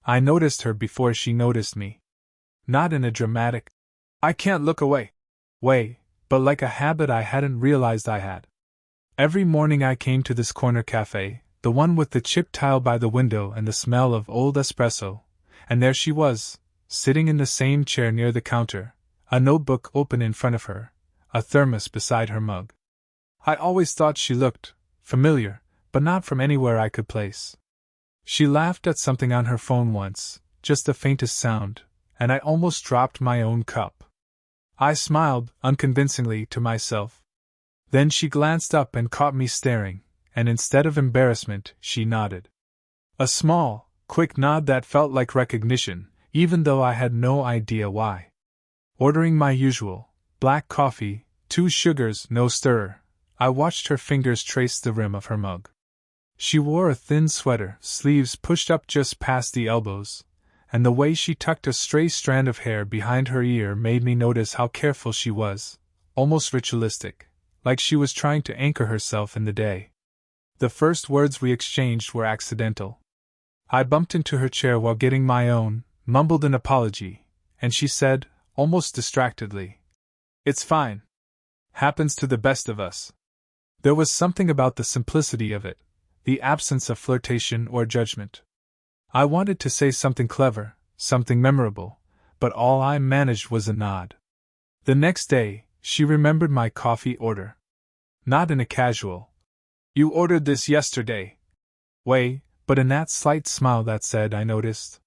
I noticed her before she noticed me. Not in a dramatic, I can't look away way, but like a habit I hadn't realized I had. Every morning I came to this corner cafe, the one with the chipped tile by the window and the smell of old espresso, and there she was, sitting in the same chair near the counter, a notebook open in front of her, a thermos beside her mug. I always thought she looked familiar, but not from anywhere I could place. She laughed at something on her phone once, just the faintest sound, and I almost dropped my own cup. I smiled, unconvincingly, to myself. Then she glanced up and caught me staring, and instead of embarrassment, she nodded. A small, quick nod that felt like recognition, even though I had no idea why. Ordering my usual black coffee, 2 sugars, no stirrer, I watched her fingers trace the rim of her mug. She wore a thin sweater, sleeves pushed up just past the elbows, and the way she tucked a stray strand of hair behind her ear made me notice how careful she was, almost ritualistic, like she was trying to anchor herself in the day. The first words we exchanged were accidental. I bumped into her chair while getting my own, mumbled an apology, and she said, almost distractedly, "It's fine. Happens to the best of us." There was something about the simplicity of it, the absence of flirtation or judgment. I wanted to say something clever, something memorable, but all I managed was a nod. The next day, she remembered my coffee order. Not in a casual, "You ordered this yesterday" way, but in that slight smile that said, "I noticed."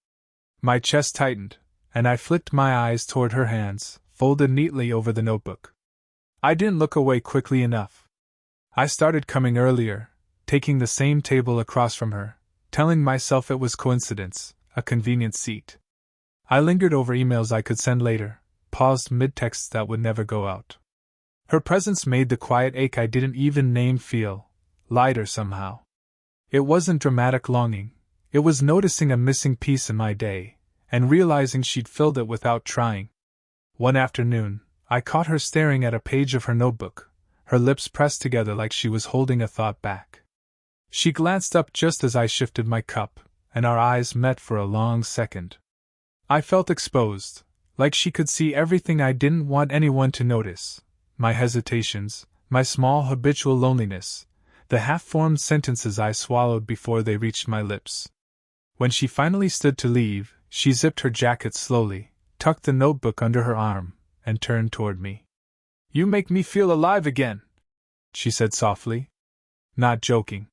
My chest tightened, and I flicked my eyes toward her hands, folded neatly over the notebook. I didn't look away quickly enough. I started coming earlier, taking the same table across from her, telling myself it was coincidence, a convenient seat. I lingered over emails I could send later, paused mid-texts that would never go out. Her presence made the quiet ache I didn't even name feel lighter somehow. It wasn't dramatic longing, it was noticing a missing piece in my day, and realizing she'd filled it without trying. One afternoon, I caught her staring at a page of her notebook, her lips pressed together like she was holding a thought back. She glanced up just as I shifted my cup, and our eyes met for a long second. I felt exposed, like she could see everything I didn't want anyone to notice, my hesitations, my small habitual loneliness, the half-formed sentences I swallowed before they reached my lips. When she finally stood to leave, she zipped her jacket slowly, tucked the notebook under her arm, and turned toward me. "You make me feel alive again," she said softly. Not joking.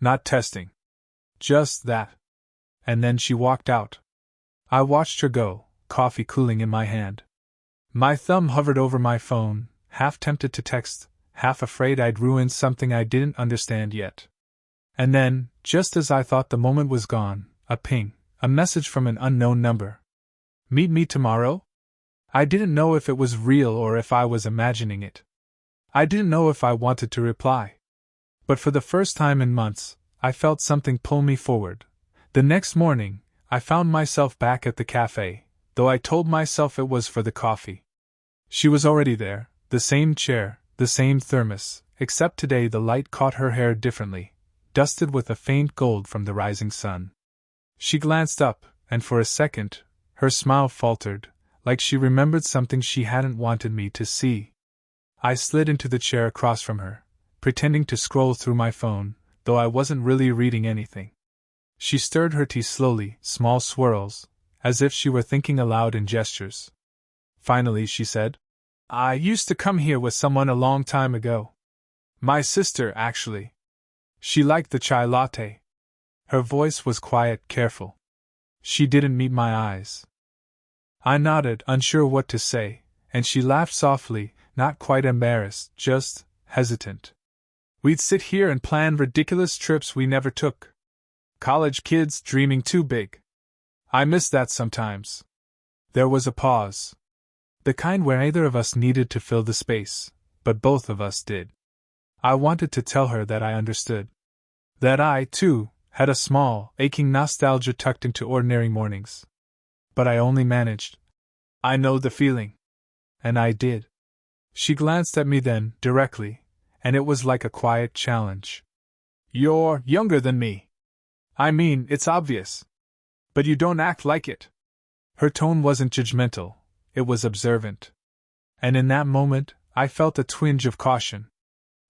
Not testing. Just that. And then she walked out. I watched her go, coffee cooling in my hand. My thumb hovered over my phone, half tempted to text, half afraid I'd ruined something I didn't understand yet. And then, just as I thought the moment was gone, a ping, a message from an unknown number. "Meet me tomorrow?" I didn't know if it was real or if I was imagining it. I didn't know if I wanted to reply. But for the first time in months, I felt something pull me forward. The next morning, I found myself back at the cafe, though I told myself it was for the coffee. She was already there, the same chair, the same thermos, except today the light caught her hair differently, dusted with a faint gold from the rising sun. She glanced up, and for a second, her smile faltered, like she remembered something she hadn't wanted me to see. I slid into the chair across from her, pretending to scroll through my phone, though I wasn't really reading anything. She stirred her tea slowly, small swirls, as if she were thinking aloud in gestures. Finally she said, "I used to come here with someone a long time ago. My sister, actually. She liked the chai latte." Her voice was quiet, careful. She didn't meet my eyes. I nodded, unsure what to say, and she laughed softly, not quite embarrassed, just hesitant. "We'd sit here and plan ridiculous trips we never took. College kids dreaming too big. I miss that sometimes." There was a pause. The kind where neither of us needed to fill the space, but both of us did. I wanted to tell her that I understood. That I, too, had a small, aching nostalgia tucked into ordinary mornings. But I only managed. "I know the feeling." And I did. She glanced at me then, directly, and it was like a quiet challenge. "You're younger than me. I mean, it's obvious." But you don't act like it. Her tone wasn't judgmental, it was observant. And in that moment, I felt a twinge of caution.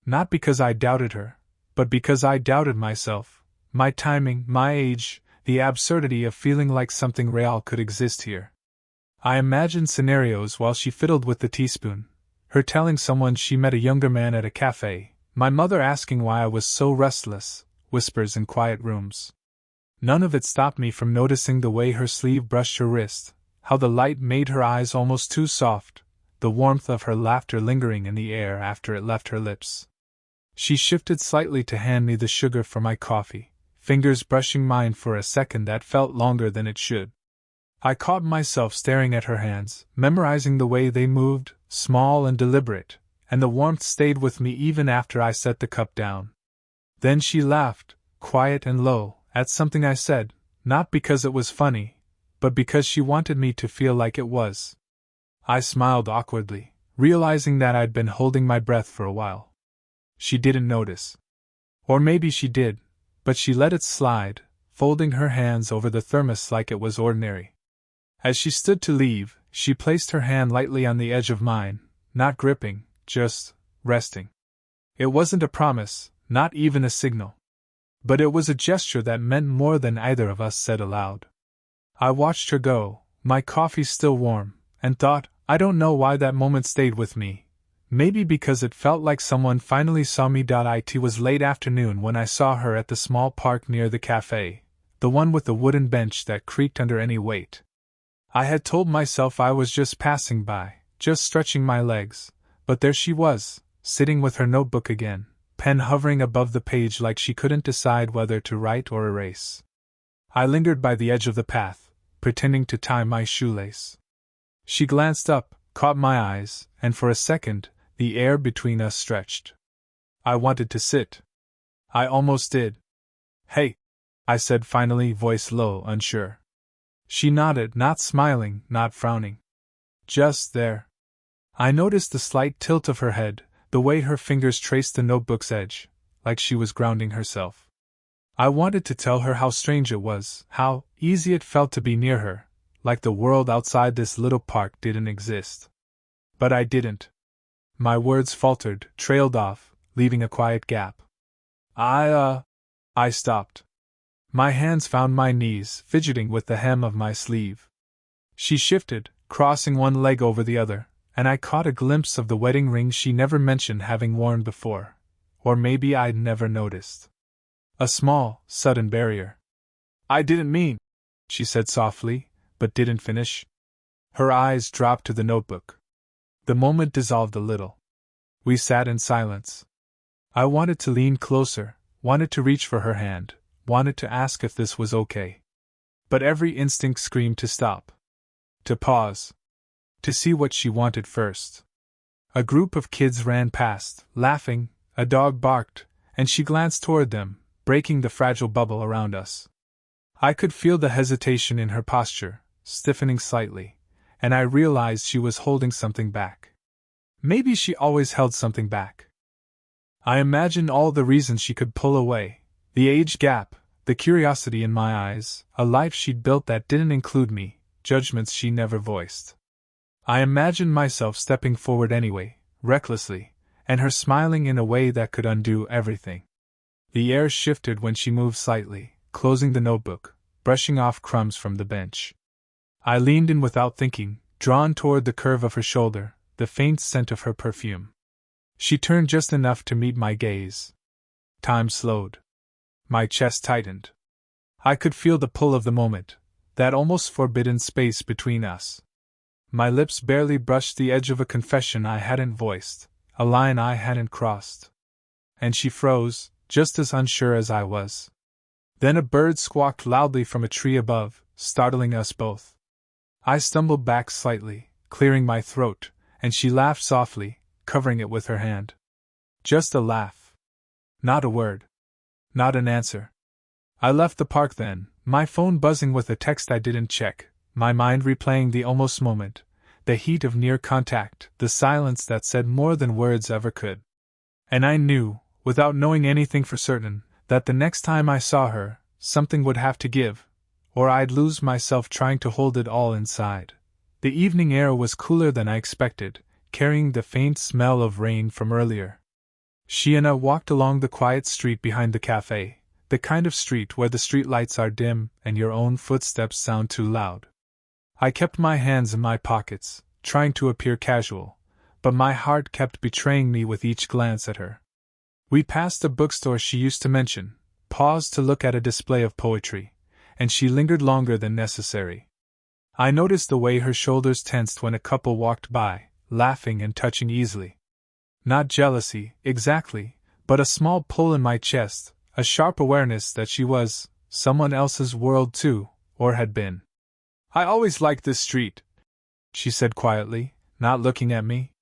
Not because I doubted her, but because I doubted myself, my timing, my age, the absurdity of feeling like something real could exist here. I imagined scenarios while she fiddled with the teaspoon, her telling someone she met a younger man at a cafe, my mother asking why I was so restless, whispers in quiet rooms. None of it stopped me from noticing the way her sleeve brushed her wrist, how the light made her eyes almost too soft, the warmth of her laughter lingering in the air after it left her lips. She shifted slightly to hand me the sugar for my coffee, fingers brushing mine for a second that felt longer than it should. I caught myself staring at her hands, memorizing the way they moved, small and deliberate, and the warmth stayed with me even after I set the cup down. Then she laughed, quiet and low, at something I said, not because it was funny, but because she wanted me to feel like it was. I smiled awkwardly, realizing that I'd been holding my breath for a while. She didn't notice. Or maybe she did, but she let it slide, folding her hands over the thermos like it was ordinary. As she stood to leave, she placed her hand lightly on the edge of mine, not gripping, just resting. It wasn't a promise, not even a signal. But it was a gesture that meant more than either of us said aloud. I watched her go, my coffee still warm, and thought, I don't know why that moment stayed with me. Maybe because it felt like someone finally saw me. It was late afternoon when I saw her at the small park near the cafe, the one with the wooden bench that creaked under any weight. I had told myself I was just passing by, just stretching my legs, but there she was, sitting with her notebook again, pen hovering above the page like she couldn't decide whether to write or erase. I lingered by the edge of the path, pretending to tie my shoelace. She glanced up, caught my eyes, and for a second, the air between us stretched. I wanted to sit. I almost did. Hey, I said finally, voice low, unsure. She nodded, not smiling, not frowning. Just there. I noticed the slight tilt of her head, the way her fingers traced the notebook's edge, like she was grounding herself. I wanted to tell her how strange it was, how easy it felt to be near her, like the world outside this little park didn't exist. But I didn't. My words faltered, trailed off, leaving a quiet gap. I stopped. My hands found my knees, fidgeting with the hem of my sleeve. She shifted, crossing one leg over the other, and I caught a glimpse of the wedding ring she never mentioned having worn before. Or maybe I'd never noticed. A small, sudden barrier. I didn't mean, she said softly, but didn't finish. Her eyes dropped to the notebook. The moment dissolved a little. We sat in silence. I wanted to lean closer, wanted to reach for her hand, wanted to ask if this was okay. But every instinct screamed to stop. To pause. To see what she wanted first. A group of kids ran past, laughing, a dog barked, and she glanced toward them, breaking the fragile bubble around us. I could feel the hesitation in her posture, stiffening slightly, and I realized she was holding something back. Maybe she always held something back. I imagined all the reasons she could pull away, the age gap, the curiosity in my eyes, a life she'd built that didn't include me, judgments she never voiced. I imagined myself stepping forward anyway, recklessly, and her smiling in a way that could undo everything. The air shifted when she moved slightly, closing the notebook, brushing off crumbs from the bench. I leaned in without thinking, drawn toward the curve of her shoulder, the faint scent of her perfume. She turned just enough to meet my gaze. Time slowed. My chest tightened. I could feel the pull of the moment, that almost forbidden space between us. My lips barely brushed the edge of a confession I hadn't voiced, a line I hadn't crossed. And she froze, just as unsure as I was. Then a bird squawked loudly from a tree above, startling us both. I stumbled back slightly, clearing my throat, and she laughed softly, covering it with her hand. Just a laugh. Not a word. Not an answer. I left the park then, my phone buzzing with a text I didn't check, my mind replaying the almost moment, the heat of near contact, the silence that said more than words ever could. And I knew, without knowing anything for certain, that the next time I saw her, something would have to give, or I'd lose myself trying to hold it all inside. The evening air was cooler than I expected, carrying the faint smell of rain from earlier. She and I walked along the quiet street behind the cafe, the kind of street where the streetlights are dim and your own footsteps sound too loud. I kept my hands in my pockets, trying to appear casual, but my heart kept betraying me with each glance at her. We passed a bookstore she used to mention, paused to look at a display of poetry, and she lingered longer than necessary. I noticed the way her shoulders tensed when a couple walked by, laughing and touching easily. Not jealousy, exactly, but a small pull in my chest, a sharp awareness that she was someone else's world too, or had been. "I always liked this street," she said quietly, not looking at me.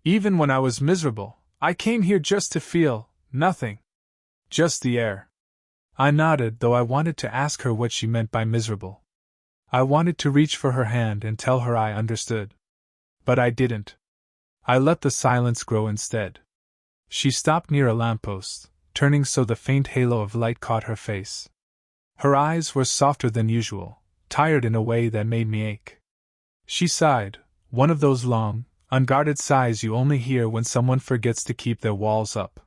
"Even when I was miserable, I came here just to feel nothing. Just the air." I nodded, though I wanted to ask her what she meant by miserable. I wanted to reach for her hand and tell her I understood. But I didn't. I let the silence grow instead. She stopped near a lamppost, turning so the faint halo of light caught her face. Her eyes were softer than usual, tired in a way that made me ache. She sighed, one of those long, unguarded sighs you only hear when someone forgets to keep their walls up.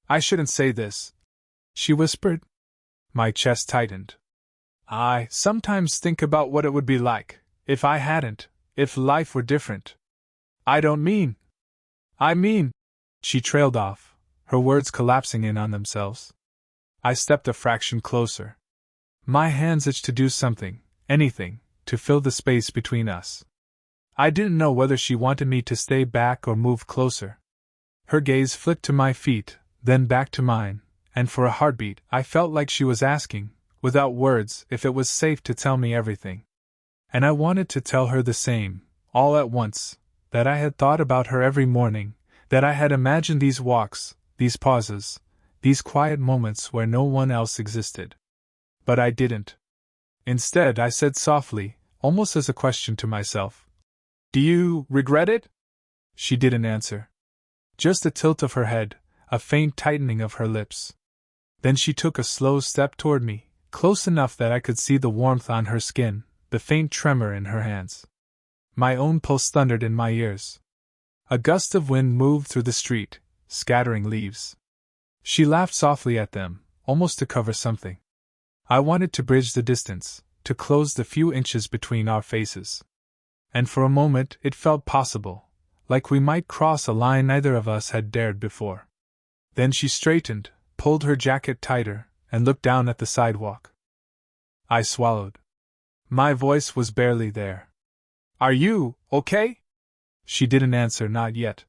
"I shouldn't say this," she whispered. My chest tightened. "I sometimes think about what it would be like, if I hadn't, if life were different. I don't mean. I mean," she trailed off, her words collapsing in on themselves. I stepped a fraction closer. My hands itched to do something, anything, to fill the space between us. I didn't know whether she wanted me to stay back or move closer. Her gaze flicked to my feet, then back to mine, and for a heartbeat I felt like she was asking, without words, if it was safe to tell me everything. And I wanted to tell her the same, all at once, that I had thought about her every morning, that I had imagined these walks, these pauses, these quiet moments where no one else existed. But I didn't. Instead, I said softly, almost as a question to myself, "Do you regret it?" She didn't answer. Just a tilt of her head, a faint tightening of her lips. Then she took a slow step toward me, close enough that I could see the warmth on her skin, the faint tremor in her hands. My own pulse thundered in my ears. A gust of wind moved through the street, scattering leaves. She laughed softly at them, almost to cover something. I wanted to bridge the distance, to close the few inches between our faces. And for a moment it felt possible, like we might cross a line neither of us had dared before. Then she straightened, pulled her jacket tighter, and looked down at the sidewalk. I swallowed. My voice was barely there. "Are you okay?" She didn't answer, not yet.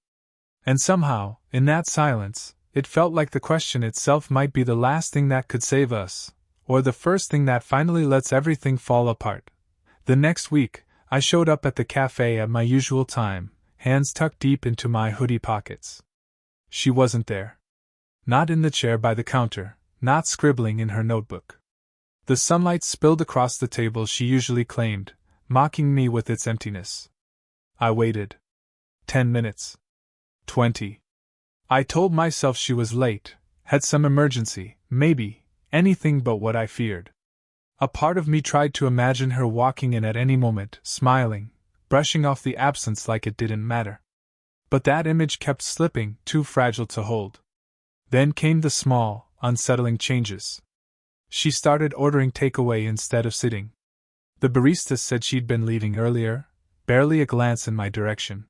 And somehow, in that silence, it felt like the question itself might be the last thing that could save us, or the first thing that finally lets everything fall apart. The next week, I showed up at the cafe at my usual time, hands tucked deep into my hoodie pockets. She wasn't there. Not in the chair by the counter, not scribbling in her notebook. The sunlight spilled across the table she usually claimed, mocking me with its emptiness. I waited. 10 minutes. 20. I told myself she was late, had some emergency, maybe, anything but what I feared. A part of me tried to imagine her walking in at any moment, smiling, brushing off the absence like it didn't matter. But that image kept slipping, too fragile to hold. Then came the small, unsettling changes. She started ordering takeaway instead of sitting. The barista said she'd been leaving earlier, barely a glance in my direction.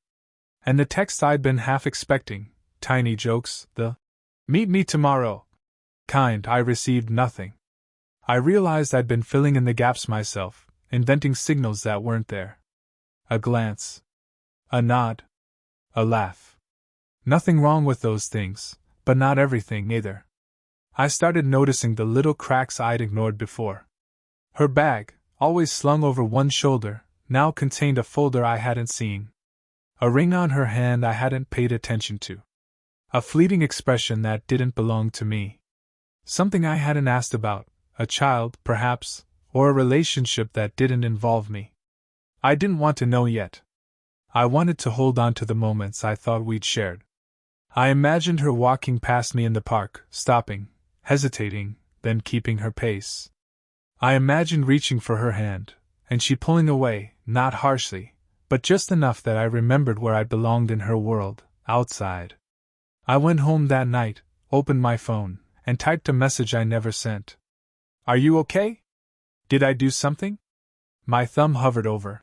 And the text I'd been half expecting, tiny jokes, the "meet me tomorrow" kind, I received nothing. I realized I'd been filling in the gaps myself, inventing signals that weren't there. A glance. A nod. A laugh. Nothing wrong with those things, but not everything either. I started noticing the little cracks I'd ignored before. Her bag, always slung over one shoulder, now contained a folder I hadn't seen. A ring on her hand I hadn't paid attention to. A fleeting expression that didn't belong to me. Something I hadn't asked about, a child, perhaps, or a relationship that didn't involve me. I didn't want to know yet. I wanted to hold on to the moments I thought we'd shared. I imagined her walking past me in the park, stopping, hesitating, then keeping her pace. I imagined reaching for her hand, and she pulling away, not harshly, but just enough that I remembered where I belonged in her world, outside. I went home that night, opened my phone, and typed a message I never sent. Are you okay? Did I do something? My thumb hovered over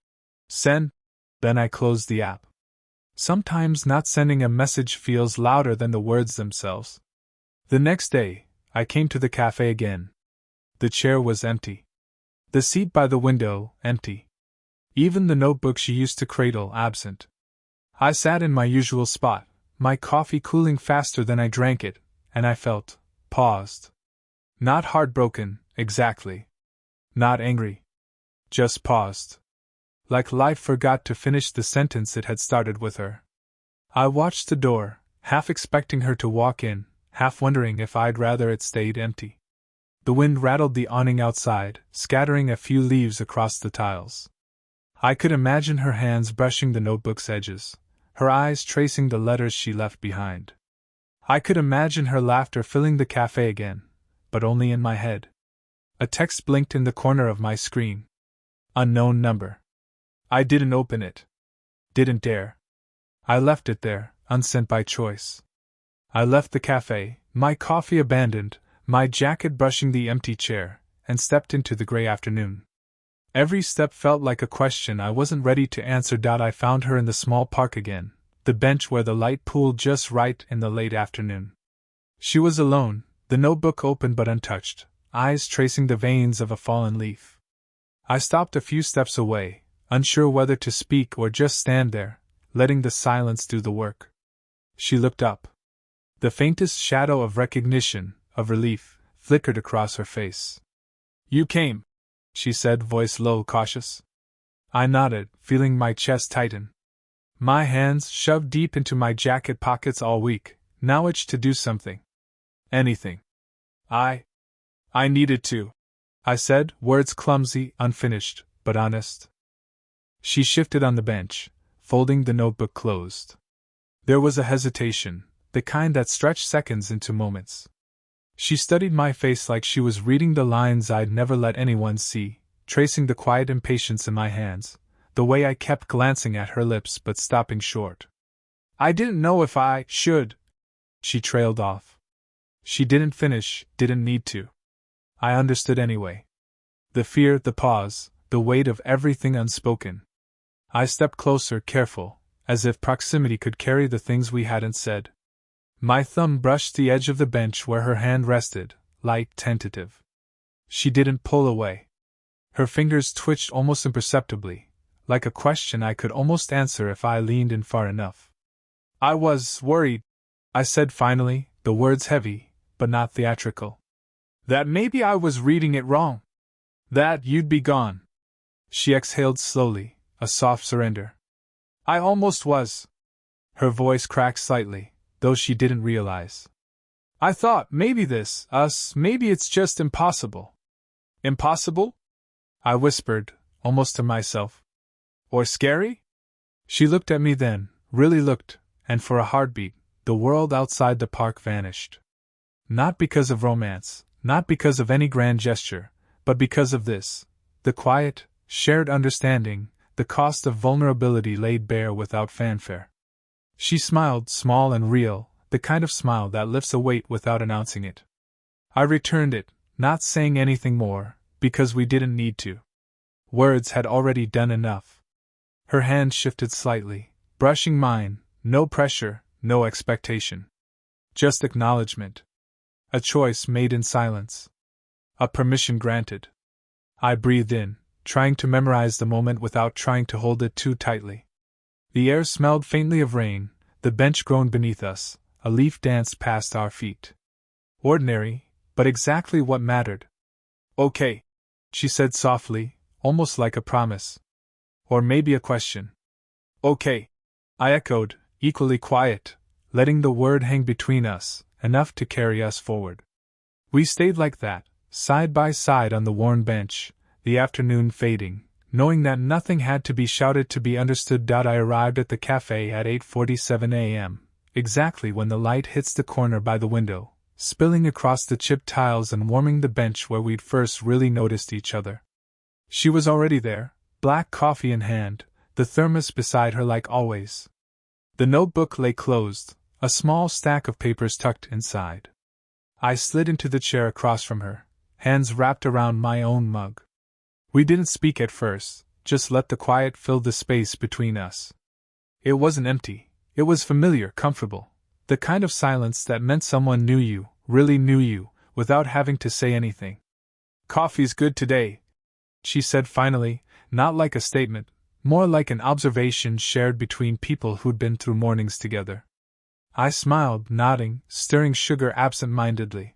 send, then I closed the app. Sometimes not sending a message feels louder than the words themselves. The next day, I came to the cafe again. The chair was empty. The seat by the window, empty. Even the notebook she used to cradle, absent. I sat in my usual spot, my coffee cooling faster than I drank it, and I felt paused. Not heartbroken, exactly. Not angry. Just paused. Like life forgot to finish the sentence it had started with her. I watched the door, half expecting her to walk in, half wondering if I'd rather it stayed empty. The wind rattled the awning outside, scattering a few leaves across the tiles. I could imagine her hands brushing the notebook's edges, her eyes tracing the letters she left behind. I could imagine her laughter filling the cafe again, but only in my head. A text blinked in the corner of my screen. Unknown number. I didn't open it. Didn't dare. I left it there, unsent by choice. I left the cafe, my coffee abandoned, my jacket brushing the empty chair, and stepped into the gray afternoon. Every step felt like a question I wasn't ready to answer. I found her in the small park again, the bench where the light pooled just right in the late afternoon. She was alone, the notebook open but untouched, eyes tracing the veins of a fallen leaf. I stopped a few steps away, unsure whether to speak or just stand there, letting the silence do the work. She looked up. The faintest shadow of recognition, of relief, flickered across her face. You came, she said, voice low, cautious. I nodded, feeling my chest tighten. My hands, shoved deep into my jacket pockets all week, now itched to do something. Anything. I needed to, I said, words clumsy, unfinished, but honest. She shifted on the bench, folding the notebook closed. There was a hesitation, the kind that stretched seconds into moments. She studied my face like she was reading the lines I'd never let anyone see, tracing the quiet impatience in my hands, the way I kept glancing at her lips but stopping short. I didn't know if I should. She trailed off. She didn't finish, didn't need to. I understood anyway. The fear, the pause, the weight of everything unspoken. I stepped closer, careful, as if proximity could carry the things we hadn't said. My thumb brushed the edge of the bench where her hand rested, light, tentative. She didn't pull away. Her fingers twitched almost imperceptibly, like a question I could almost answer if I leaned in far enough. I was worried, I said finally, the words heavy, but not theatrical. That maybe I was reading it wrong. That you'd be gone. She exhaled slowly, a soft surrender. I almost was. Her voice cracked slightly, though she didn't realize. I thought maybe maybe it's just impossible. Impossible? I whispered, almost to myself. Or scary? She looked at me then, really looked, and for a heartbeat, the world outside the park vanished. Not because of romance, not because of any grand gesture, but because of this, the quiet, shared understanding, the cost of vulnerability laid bare without fanfare. She smiled, small and real, the kind of smile that lifts a weight without announcing it. I returned it, not saying anything more, because we didn't need to. Words had already done enough. Her hand shifted slightly, brushing mine, no pressure, no expectation. Just acknowledgement. A choice made in silence. A permission granted. I breathed in, trying to memorize the moment without trying to hold it too tightly. The air smelled faintly of rain, the bench groaned beneath us, a leaf danced past our feet. Ordinary, but exactly what mattered. Okay, she said softly, almost like a promise. Or maybe a question. Okay, I echoed, equally quiet, letting the word hang between us, enough to carry us forward. We stayed like that, side by side on the worn bench, the afternoon fading, knowing that nothing had to be shouted to be understood. I arrived at the cafe at 8:47 a.m., exactly when the light hits the corner by the window, spilling across the chipped tiles and warming the bench where we'd first really noticed each other. She was already there, black coffee in hand, the thermos beside her like always. The notebook lay closed, a small stack of papers tucked inside. I slid into the chair across from her, hands wrapped around my own mug. We didn't speak at first, just let the quiet fill the space between us. It wasn't empty, it was familiar, comfortable, the kind of silence that meant someone knew you, really knew you, without having to say anything. "Coffee's good today," she said finally, not like a statement, more like an observation shared between people who'd been through mornings together. I smiled, nodding, stirring sugar absent-mindedly.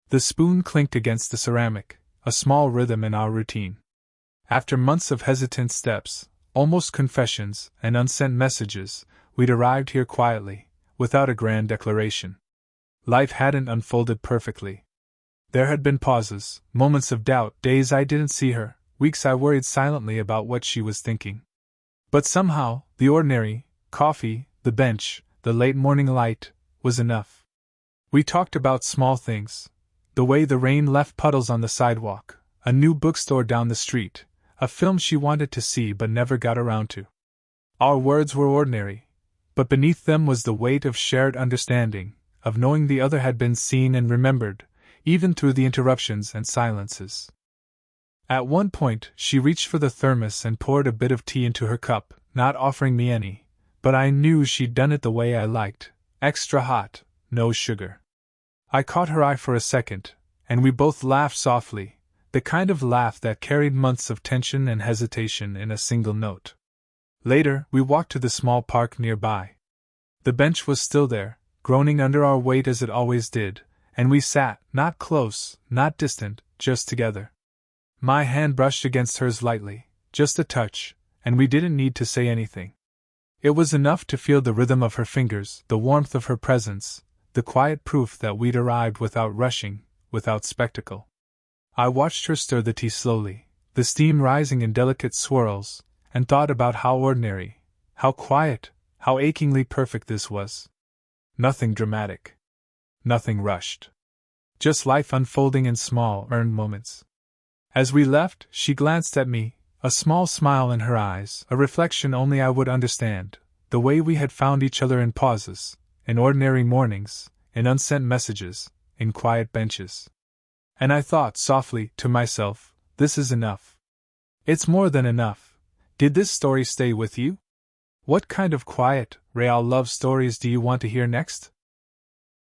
The spoon clinked against the ceramic, a small rhythm in our routine. After months of hesitant steps, almost confessions, and unsent messages, we'd arrived here quietly, without a grand declaration. Life hadn't unfolded perfectly. There had been pauses, moments of doubt, days I didn't see her, weeks I worried silently about what she was thinking. But somehow, the ordinary, coffee, the bench, the late morning light, was enough. We talked about small things. The way the rain left puddles on the sidewalk, a new bookstore down the street, a film she wanted to see but never got around to. Our words were ordinary, but beneath them was the weight of shared understanding, of knowing the other had been seen and remembered, even through the interruptions and silences. At one point, she reached for the thermos and poured a bit of tea into her cup, not offering me any, but I knew she'd done it the way I liked, extra hot, no sugar. I caught her eye for a second, and we both laughed softly, the kind of laugh that carried months of tension and hesitation in a single note. Later, we walked to the small park nearby. The bench was still there, groaning under our weight as it always did, and we sat, not close, not distant, just together. My hand brushed against hers lightly, just a touch, and we didn't need to say anything. It was enough to feel the rhythm of her fingers, the warmth of her presence, the quiet proof that we'd arrived without rushing, without spectacle. I watched her stir the tea slowly, the steam rising in delicate swirls, and thought about how ordinary, how quiet, how achingly perfect this was. Nothing dramatic. Nothing rushed. Just life unfolding in small, earned moments. As we left, she glanced at me, a small smile in her eyes, a reflection only I would understand, the way we had found each other in pauses, in ordinary mornings, in unsent messages, in quiet benches. And I thought softly, to myself, this is enough. It's more than enough. Did this story stay with you? What kind of quiet, real love stories do you want to hear next?